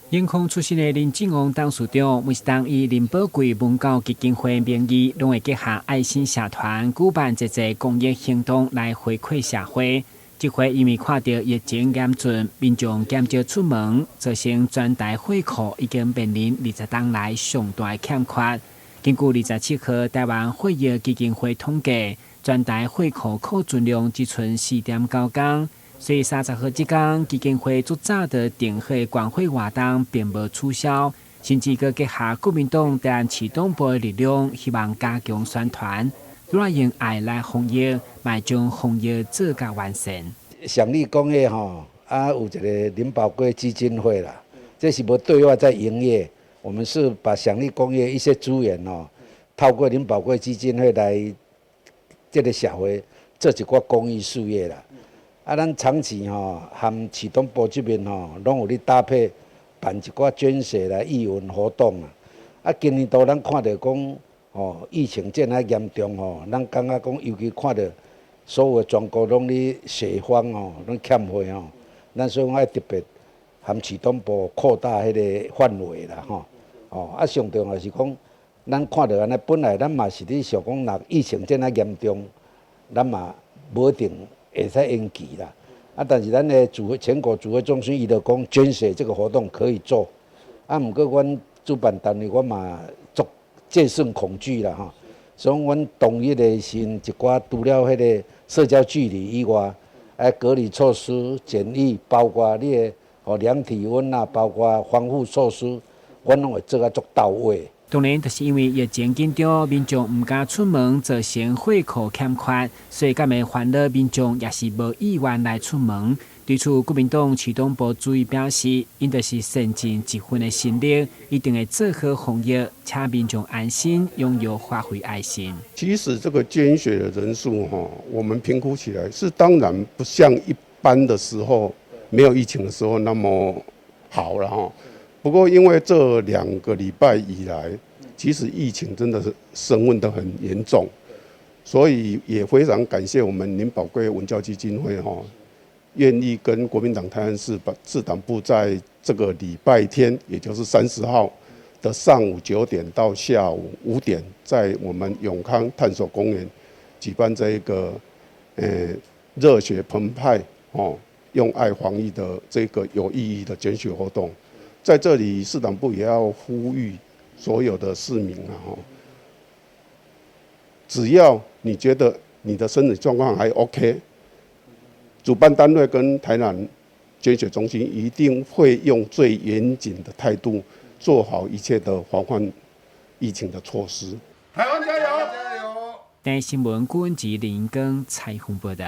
因空出身的林进王董事长，每当以林宝贵文教基金会名义，拢会结合爱心社团举办一个公益行动来回馈社会。这回因为看到疫情严峻，民众减少出门，造成全台货库已经面临20天来上大欠缺。根据27号台湾货业基金会统计，全台货库库存量只剩4.9公。所以30号这天，基金会最早的定好关会活动并无取消，甚至佮结合国民党台湾市党部的力量，希望加强宣传，如何用爱来防疫，迈将防疫做甲完成。祥利工业有一个林宝贵基金会啦，这是无对外在营业，我们是把祥利工业一些资源透过林宝贵基金会来这个社会做一寡公益事业啦。咱长期和市党部这边拢有咧搭配办一寡捐血来义运活动今年度咱看到讲疫情这么严重咱感觉讲尤其看到所有的全国拢咧血荒拢欠血咱所以爱特别和市党部扩大迄个范围啦上重要是讲咱看到安尼，本来咱嘛是咧想讲，若疫情这么严重，咱嘛无一定会使延期啦。但是咱的全国指挥中心伊就讲捐血这个活动可以做，毋过阮主办单位我嘛足戒慎恐惧啦所以阮同意的是一寡除了迄个社交距离以外，隔离措施、检疫，包括你的量体温包括防护措施，阮拢会做啊足到位。当然，就是因为疫情紧张，民众唔敢出门，造成货库欠缺，所以敢会烦恼民众也是无意愿来出门。对此，国民党市党部主委表示，因就是善尽一份的心力，一定会做好防疫，请民众安心拥有发挥爱心。其实这个捐血的人数我们评估起来是当然不像一般的时候没有疫情的时候那么好了不过，因为这2个礼拜以来，其实疫情真的是升温得很严重，所以也非常感谢我们林宝贵文教基金会愿意跟国民党台南市党部在这个礼拜天，也就是30号的上午9点到下午5点，在我们永康探索公园举办这一个热血澎湃用爱防疫的这个有意义的捐血活动。在这里，市党部也要呼吁所有的市民只要你觉得你的身体状况还 OK， 主办单位跟台南捐血中心一定会用最严谨的态度，做好一切的防范疫情的措施。台湾加油！加油！台新闻顾问及林根采访报道。